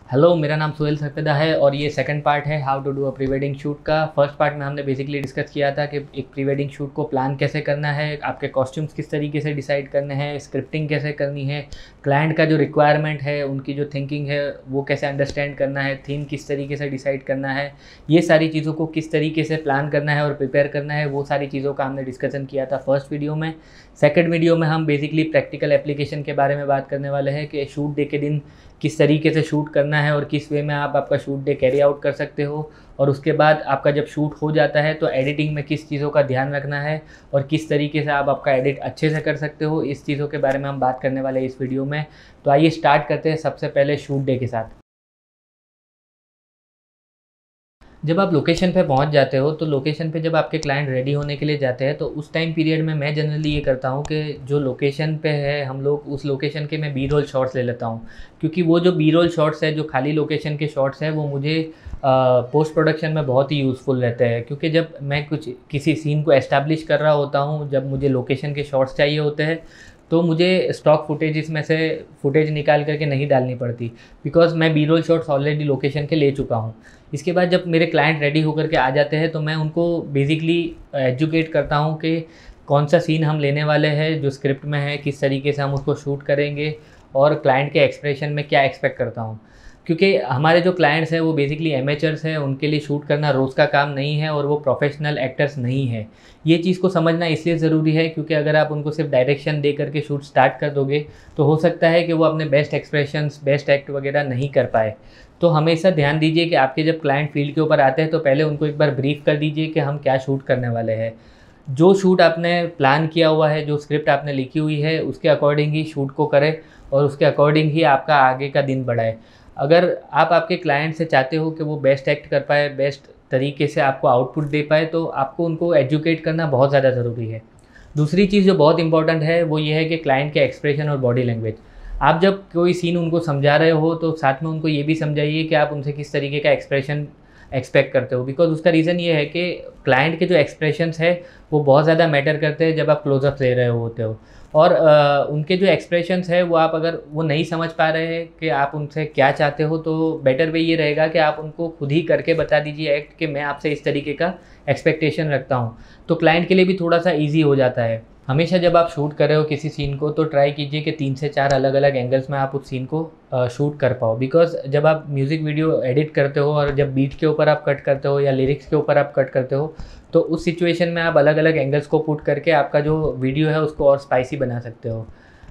Hello, मेरा नाम सोहेल सकदा है और ये सेकंड पार्ट है how to do a pre wedding shoot का। फर्स्ट पार्ट में हमने बेसिकली डिस्कस किया था कि एक प्री वेडिंग शूट को प्लान कैसे करना है, आपके कॉस्ट्यूम्स किस तरीके से डिसाइड करने हैं, स्क्रिप्टिंग कैसे करनी है, क्लाइंट का जो रिक्वायरमेंट है, उनकी जो थिंकिंग है वो कैसे अंडरस्टैंड करना है, थीम किस तरीके से डिसाइड करना है, ये सारी चीज़ों को किस तरीके से प्लान करना है और प्रिपेयर करना है, वो सारी चीज़ों का हमने डिस्कशन किया था फर्स्ट वीडियो में। सेकंड वीडियो में हम बेसिकली प्रैक्टिकल एप्लीकेशन के बारे में बात करने वाले हैं कि शूट डे के दिन किस तरीके से शूट करना है और किस वे में आप आपका शूट डे कैरी आउट कर सकते हो। और उसके बाद आपका जब शूट हो जाता है तो एडिटिंग में किस चीज़ों का ध्यान रखना है और किस तरीके से आप आपका एडिट अच्छे से कर सकते हो, इस चीज़ों के बारे में हम बात करने वाले हैं इस वीडियो में। तो आइए स्टार्ट करते हैं सबसे पहले शूट डे के साथ। जब आप लोकेशन पे पहुंच जाते हो तो लोकेशन पे जब आपके क्लाइंट रेडी होने के लिए जाते हैं तो उस टाइम पीरियड में मैं जनरली ये करता हूँ कि जो लोकेशन पे है हम लोग उस लोकेशन के मैं बी रोल शॉट्स ले लेता हूँ, क्योंकि वो जो बी रोल शॉट्स है, जो खाली लोकेशन के शॉट्स हैं, वो मुझे पोस्ट प्रोडक्शन में बहुत ही यूज़फुल रहते हैं। क्योंकि जब मैं कुछ किसी सीन को एस्टैब्लिश कर रहा होता हूँ, जब मुझे लोकेशन के शॉट्स चाहिए होते हैं तो मुझे स्टॉक फुटेज में से फुटेज निकाल करके नहीं डालनी पड़ती, बिकॉज़ मैं B roll shots already location के ले चुका हूँ। इसके बाद जब मेरे क्लाइंट रेडी होकर के आ जाते हैं तो मैं उनको बेसिकली एजुकेट करता हूँ कि कौन सा सीन हम लेने वाले हैं, जो स्क्रिप्ट में है, किस तरीके से हम उसको शूट करेंगे और क्लाइंट के एक्सप्रेशन में क्या एक्सपेक्ट करता हूँ। क्योंकि हमारे जो क्लाइंट्स हैं वो बेसिकली एमेचर्स हैं, उनके लिए शूट करना रोज़ का काम नहीं है और वो प्रोफेशनल एक्टर्स नहीं है। ये चीज़ को समझना इसलिए ज़रूरी है क्योंकि अगर आप उनको सिर्फ डायरेक्शन दे करके शूट स्टार्ट कर दोगे तो हो सकता है कि वो अपने बेस्ट एक्सप्रेशंस, बेस्ट एक्ट वगैरह नहीं कर पाए। तो हमेशा ध्यान दीजिए कि आपके जब क्लाइंट फील्ड के ऊपर आते हैं तो पहले उनको एक बार ब्रीफ कर दीजिए कि हम क्या शूट करने वाले हैं। जो शूट आपने प्लान किया हुआ है, जो स्क्रिप्ट आपने लिखी हुई है, उसके अकॉर्डिंग ही शूट को करें और उसके अकॉर्डिंग ही आपका आगे का दिन बढ़ाए। अगर आप आपके क्लाइंट से चाहते हो कि वो बेस्ट एक्ट कर पाए, बेस्ट तरीके से आपको आउटपुट दे पाए, तो आपको उनको एजुकेट करना बहुत ज़्यादा ज़रूरी है। दूसरी चीज़ जो बहुत इंपॉर्टेंट है वो ये है कि क्लाइंट के एक्सप्रेशन और बॉडी लैंग्वेज। आप जब कोई सीन उनको समझा रहे हो तो साथ में उनको ये भी समझाइए कि आप उनसे किस तरीके का एक्सप्रेशन एक्सपेक्ट करते हो, बिकॉज उसका रीज़न ये है कि क्लाइंट के जो एक्सप्रेशंस है वो बहुत ज़्यादा मैटर करते हैं जब आप क्लोजअप ले रहे होते हो। और उनके जो एक्सप्रेशंस है वो आप अगर वो नहीं समझ पा रहे हैं कि आप उनसे क्या चाहते हो तो बेटर वे ये रहेगा कि आप उनको खुद ही करके बता दीजिए एक्ट कि मैं आपसे इस तरीके का एक्सपेक्टेशन रखता हूँ। तो क्लाइंट के लिए भी थोड़ा सा ईजी हो जाता है। हमेशा जब आप शूट कर रहे हो किसी सीन को तो ट्राई कीजिए कि 3 से 4 अलग अलग एंगल्स में आप उस सीन को शूट कर पाओ, बिकॉज जब आप म्यूज़िक वीडियो एडिट करते हो और जब बीट के ऊपर आप कट करते हो या लिरिक्स के ऊपर आप कट करते हो तो उस सिचुएशन में आप अलग अलग एंगल्स को पुट करके आपका जो वीडियो है उसको और स्पाइसी बना सकते हो।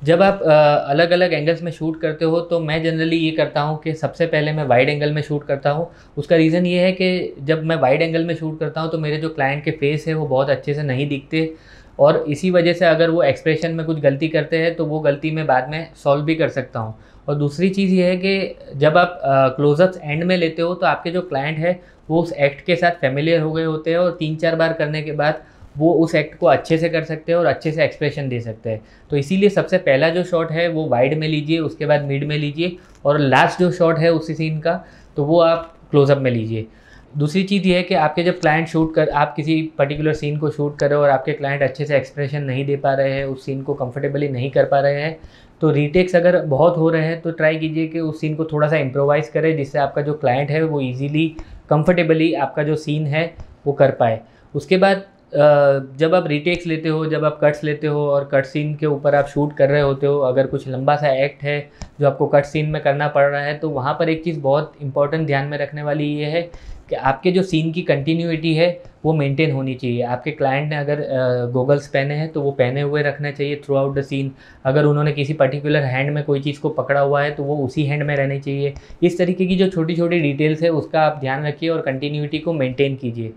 जब आप अलग अलग एंगल्स में शूट करते हो तो मैं जनरली ये करता हूँ कि सबसे पहले मैं वाइड एंगल में शूट करता हूँ। उसका रीज़न ये है कि जब मैं वाइड एंगल में शूट करता हूँ तो मेरे जो क्लाइंट के फेस है वो बहुत अच्छे से नहीं दिखते और इसी वजह से अगर वो एक्सप्रेशन में कुछ गलती करते हैं तो वो गलती मैं बाद में सॉल्व भी कर सकता हूँ। और दूसरी चीज़ ये है कि जब आप क्लोजअप्स एंड में लेते हो तो आपके जो क्लाइंट है वो उस एक्ट के साथ फेमिलियर हो गए होते हैं और 3-4 बार करने के बाद वो उस एक्ट को अच्छे से कर सकते हैं और अच्छे से एक्सप्रेशन दे सकते हैं। तो इसीलिए सबसे पहला जो शॉट है वो वाइड में लीजिए, उसके बाद मिड में लीजिए और लास्ट जो शॉट है उसी सीन का तो वो आप क्लोजअप में लीजिए। दूसरी चीज़ ये है कि आपके जब क्लाइंट शूट कर आप किसी पर्टिकुलर सीन को शूट कर रहे हो और आपके क्लाइंट अच्छे से एक्सप्रेशन नहीं दे पा रहे हैं, उस सीन को कंफर्टेबली नहीं कर पा रहे हैं, तो रीटेक्स अगर बहुत हो रहे हैं तो ट्राई कीजिए कि उस सीन को थोड़ा सा इम्प्रोवाइज़ करें जिससे आपका जो क्लाइंट है वो ईज़िली कंफर्टेबली आपका जो सीन है वो कर पाए। उसके बाद जब आप रीटेक्स लेते हो, जब आप कट्स लेते हो और कट सीन के ऊपर आप शूट कर रहे होते हो, अगर कुछ लंबा सा एक्ट है जो आपको कट सीन में करना पड़ रहा है तो वहाँ पर एक चीज़ बहुत इंपॉर्टेंट ध्यान में रखने वाली ये है कि आपके जो सीन की कंटिन्यूटी है वो मेंटेन होनी चाहिए। आपके क्लाइंट ने अगर गॉगल्स पहने हैं तो वो पहने हुए रखना चाहिए थ्रू आउट द सीन। अगर उन्होंने किसी पर्टिकुलर हैंड में कोई चीज़ को पकड़ा हुआ है तो वो उसी हैंड में रहनी चाहिए। इस तरीके की जो छोटी छोटी डिटेल्स है उसका आप ध्यान रखिए और कंटिन्यूटी को मेंटेन कीजिए।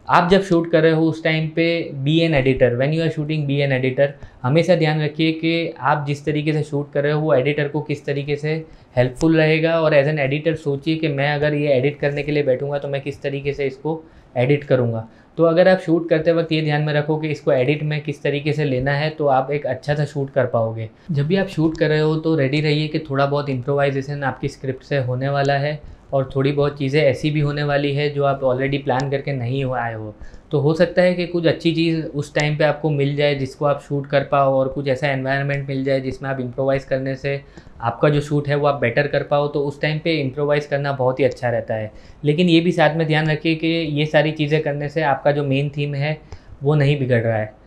आप जब शूट कर रहे हो उस टाइम पे be an editor, when you are shooting be an editor, हमेशा ध्यान रखिए कि आप जिस तरीके से शूट कर रहे हो वो एडिटर को किस तरीके से हेल्पफुल रहेगा। और एज एन एडिटर सोचिए कि मैं अगर ये एडिट करने के लिए बैठूंगा तो मैं किस तरीके से इसको एडिट करूंगा। तो अगर आप शूट करते वक्त ये ध्यान में रखो कि इसको एडिट में किस तरीके से लेना है, तो आप एक अच्छा सा शूट कर पाओगे। जब भी आप शूट कर रहे हो तो रेडी रहिए कि थोड़ा बहुत इम्प्रोवाइजेशन आपकी स्क्रिप्ट से होने वाला है, और थोड़ी बहुत चीज़ें ऐसी भी होने वाली है जो आप ऑलरेडी प्लान करके नहीं आए हो। तो हो सकता है कि कुछ अच्छी चीज़ उस टाइम पे आपको मिल जाए जिसको आप शूट कर पाओ, और कुछ ऐसा एनवायरनमेंट मिल जाए जिसमें आप इम्प्रोवाइज़ करने से आपका जो शूट है वो आप बेटर कर पाओ। तो उस टाइम पे इम्प्रोवाइज़ करना बहुत ही अच्छा रहता है। लेकिन ये भी साथ में ध्यान रखिए कि ये सारी चीज़ें करने से आपका जो मेन थीम है वो नहीं बिगड़ रहा है।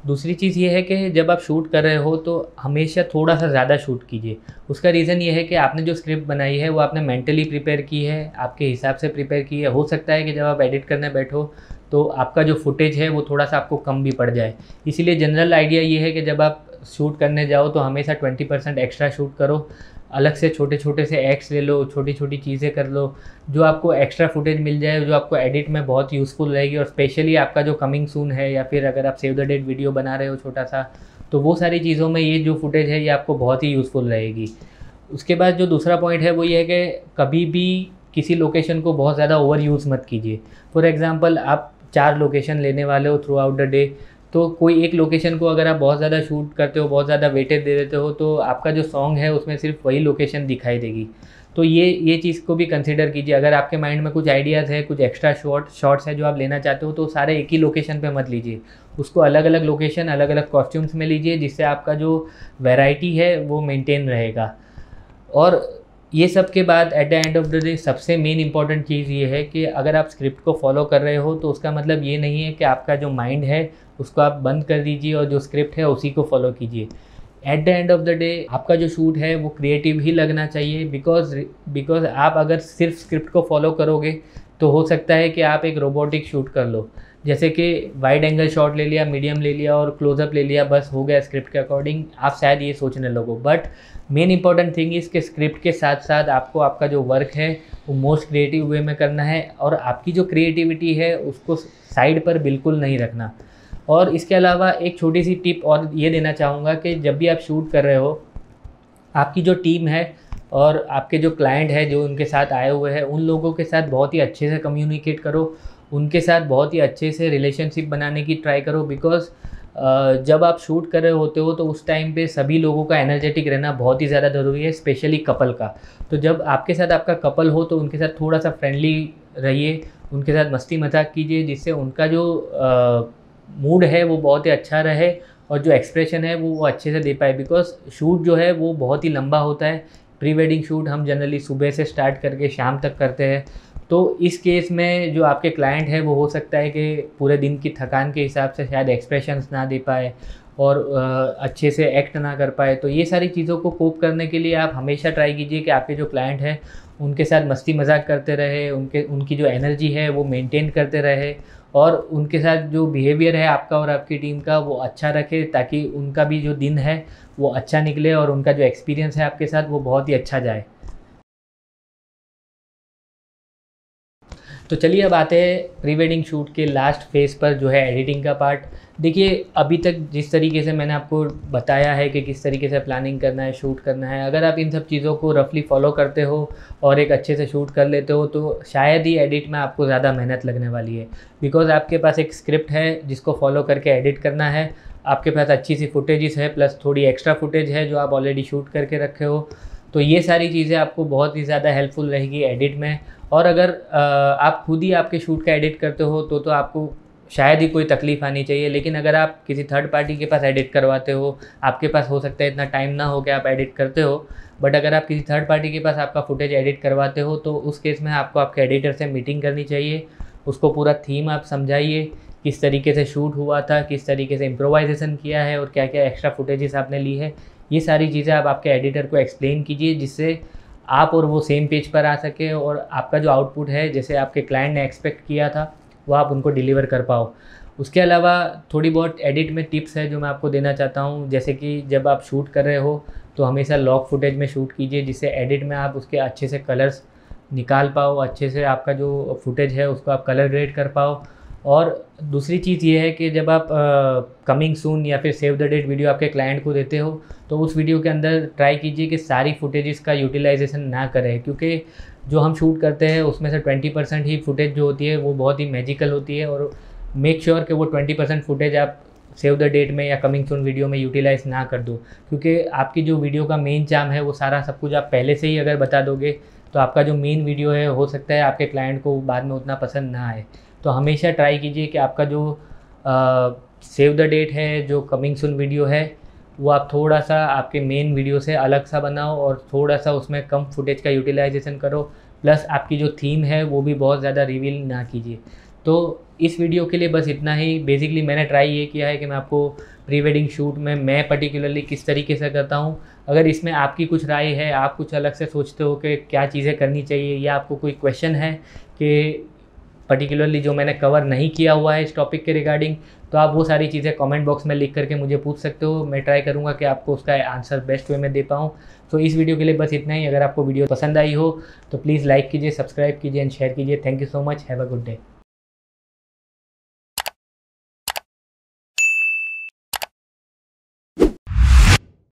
दूसरी चीज़ ये है कि जब आप शूट कर रहे हो तो हमेशा थोड़ा-सा ज़्यादा शूट कीजिए। उसका रीज़न ये है कि आपने जो स्क्रिप्ट बनाई है वो आपने मेंटली प्रिपेयर की है, आपके हिसाब से प्रिपेयर की है। हो सकता है कि जब आप एडिट करने बैठो तो आपका जो फुटेज है वो थोड़ा-सा आपको कम भी पड़ जाए। इसीलिए जनरल आइडिया ये है कि जब आप शूट करने जाओ तो हमेशा 20% एक्स्ट्रा शूट करो। अलग से छोटे-छोटे से एक्ट्स ले लो, छोटी-छोटी चीज़ें कर लो, जो आपको एक्स्ट्रा फुटेज मिल जाए, जो आपको एडिट में बहुत यूज़फुल रहेगी। और स्पेशली आपका जो कमिंग सून है, या फिर अगर आप सेव द डेट वीडियो बना रहे हो छोटा-सा, तो वो सारी चीज़ों में ये जो फुटेज है ये आपको बहुत ही यूज़फुल रहेगी। उसके बाद जो दूसरा पॉइंट है वो ये है कि कभी भी किसी लोकेशन को बहुत ज़्यादा ओवर यूज़ मत कीजिए। फॉर एग्ज़ाम्पल, आप 4 लोकेशन लेने वाले हो थ्रू आउट द डे, तो कोई एक लोकेशन को अगर आप बहुत ज़्यादा शूट करते हो, बहुत ज़्यादा वेटेज दे देते हो, तो आपका जो सॉन्ग है उसमें सिर्फ वही लोकेशन दिखाई देगी। तो ये चीज़ को भी कंसिडर कीजिए। अगर आपके माइंड में कुछ आइडियाज़ है, कुछ एक्स्ट्रा शॉट्स है जो आप लेना चाहते हो, तो सारे एक ही लोकेशन पे मत लीजिए। उसको अलग-अलग लोकेशन, अलग-अलग कॉस्ट्यूम्स में लीजिए, जिससे आपका जो वैरायटी है वो मेंटेन रहेगा। और ये सब के बाद at the end of the day सबसे मेन इंपॉर्टेंट चीज़ ये है कि अगर आप स्क्रिप्ट को फॉलो कर रहे हो तो उसका मतलब ये नहीं है कि आपका जो माइंड है उसको आप बंद कर दीजिए और जो स्क्रिप्ट है उसी को फॉलो कीजिए। At the end of the day आपका जो शूट है वो क्रिएटिव ही लगना चाहिए। बिकॉज आप अगर सिर्फ स्क्रिप्ट को फॉलो करोगे तो हो सकता है कि आप एक रोबोटिक शूट कर लो, जैसे कि वाइड एंगल शॉट ले लिया, मीडियम ले लिया और क्लोजअप ले लिया, बस हो गया स्क्रिप्ट के अकॉर्डिंग। आप शायद ये सोचने लगो, but main important thing is कि स्क्रिप्ट के साथ साथ आपको आपका जो वर्क है वो मोस्ट क्रिएटिव वे में करना है, और आपकी जो क्रिएटिविटी है उसको साइड पर बिल्कुल नहीं रखना। और इसके अलावा एक छोटी सी टिप और ये देना चाहूँगा कि जब भी आप शूट कर रहे हो, आपकी जो टीम है और आपके जो क्लाइंट है जो उनके साथ आए हुए हैं, उन लोगों के साथ बहुत ही अच्छे से कम्युनिकेट करो, उनके साथ बहुत ही अच्छे से रिलेशनशिप बनाने की ट्राई करो। बिकॉज़ जब आप शूट कर रहे होते हो तो उस टाइम पे सभी लोगों का एनर्जेटिक रहना बहुत ही ज़्यादा ज़रूरी है, स्पेशली कपल का। तो जब आपके साथ आपका कपल हो तो उनके साथ थोड़ा सा फ्रेंडली रहिए, उनके साथ मस्ती मजाक कीजिए, जिससे उनका जो मूड है वो बहुत ही अच्छा रहे और जो एक्सप्रेशन है वो अच्छे से दे पाए। बिकॉज़ शूट जो है वो बहुत ही लंबा होता है। प्री वेडिंग शूट हम जनरली सुबह से स्टार्ट करके शाम तक करते हैं। तो इस केस में जो आपके क्लाइंट है वो हो सकता है कि पूरे दिन की थकान के हिसाब से शायद एक्सप्रेशंस ना दे पाए और अच्छे से एक्ट ना कर पाए। तो ये सारी चीज़ों को कोप करने के लिए आप हमेशा ट्राई कीजिए कि आपके जो क्लाइंट है उनके साथ मस्ती मजाक करते रहे, उनकी जो एनर्जी है वो मेंटेन करते रहे, और उनके साथ जो बिहेवियर है आपका और आपकी टीम का वो अच्छा रखे, ताकि उनका भी जो दिन है वो अच्छा निकले और उनका जो एक्सपीरियंस है आपके साथ वो बहुत ही अच्छा जाए। तो चलिए अब आते हैं प्री वेडिंग शूट के लास्ट फेज़ पर, जो है एडिटिंग का पार्ट। देखिए, अभी तक जिस तरीके से मैंने आपको बताया है कि किस तरीके से प्लानिंग करना है, शूट करना है, अगर आप इन सब चीज़ों को रफली फॉलो करते हो और एक अच्छे से शूट कर लेते हो तो शायद ही एडिट में आपको ज़्यादा मेहनत लगने वाली है। बिकॉज़ आपके पास एक स्क्रिप्ट है जिसको फॉलो करके एडिट करना है, आपके पास अच्छी सी फुटेजेस है, प्लस थोड़ी एक्स्ट्रा फुटेज है जो आप ऑलरेडी शूट करके रखे हो। तो ये सारी चीज़ें आपको बहुत ही ज़्यादा हेल्पफुल रहेगी एडिट में। और अगर आप खुद ही आपके शूट का एडिट करते हो तो आपको शायद ही कोई तकलीफ़ आनी चाहिए। लेकिन अगर आप किसी थर्ड पार्टी के पास एडिट करवाते हो, आपके पास हो सकता है इतना टाइम ना हो कि आप एडिट करते हो, बट अगर आप किसी थर्ड पार्टी के पास आपका फुटेज एडिट करवाते हो तो उस केस में आपको आपके एडिटर से मीटिंग करनी चाहिए। उसको पूरा थीम आप समझाइए, किस तरीके से शूट हुआ था, किस तरीके से इम्प्रोवाइजेशन किया है और क्या क्या एक्स्ट्रा फुटेजेस आपने ली है। ये सारी चीज़ें आप आपके एडिटर को एक्सप्लेन कीजिए, जिससे आप और वो सेम पेज पर आ सके और आपका जो आउटपुट है, जैसे आपके क्लाइंट ने एक्सपेक्ट किया था, वो आप उनको डिलीवर कर पाओ। उसके अलावा थोड़ी बहुत एडिट में टिप्स है जो मैं आपको देना चाहता हूँ। जैसे कि जब आप शूट कर रहे हो तो हमेशा लॉक फुटेज में शूट कीजिए, जिससे एडिट में आप उसके अच्छे से कलर्स निकाल पाओ, अच्छे से आपका जो फुटेज है उसको आप कलर ग्रेड कर पाओ। और दूसरी चीज़ ये है कि जब आप कमिंग सून या फिर सेव द डेट वीडियो आपके क्लाइंट को देते हो तो उस वीडियो के अंदर ट्राई कीजिए कि सारी फुटेजेस का यूटिलाइजेशन ना करें, क्योंकि जो हम शूट करते हैं उसमें से 20% ही फुटेज जो होती है वो बहुत ही मैजिकल होती है और मेक श्योर कि वो 20% फुटेज आप सेव द डेट में या कमिंग सून वीडियो में यूटिलाइज़ ना कर दो, क्योंकि आपकी जो वीडियो का मेन चार्म है वो सारा सब कुछ आप पहले से ही अगर बता दोगे तो आपका जो मेन वीडियो है हो सकता है आपके क्लाइंट को बाद में उतना पसंद ना आए। तो हमेशा ट्राई कीजिए कि आपका जो सेव द डेट है, जो कमिंग सून वीडियो है, वो आप थोड़ा सा आपके मेन वीडियो से अलग सा बनाओ और थोड़ा सा उसमें कम फुटेज का यूटिलाइजेशन करो। प्लस आपकी जो थीम है वो भी बहुत ज़्यादा रिवील ना कीजिए। तो इस वीडियो के लिए बस इतना ही। बेसिकली मैंने ट्राई ये किया है कि मैं आपको प्री वेडिंग शूट में मैं पर्टिकुलरली किस तरीके से करता हूँ। अगर इसमें आपकी कुछ राय है, आप कुछ अलग से सोचते हो कि क्या चीज़ें करनी चाहिए, या आपको कोई क्वेश्चन है कि पर्टिकुलरली जो मैंने कवर नहीं किया हुआ है इस टॉपिक के रिगार्डिंग, तो आप वो सारी चीज़ें कमेंट बॉक्स में लिख करके मुझे पूछ सकते हो। मैं ट्राई करूँगा कि आपको उसका आंसर बेस्ट वे में दे पाऊँ। तो इस वीडियो के लिए बस इतना ही। अगर आपको वीडियो पसंद आई हो तो प्लीज़ लाइक कीजिए, सब्सक्राइब कीजिए एंड शेयर कीजिए। Thank you so much. Have a good day.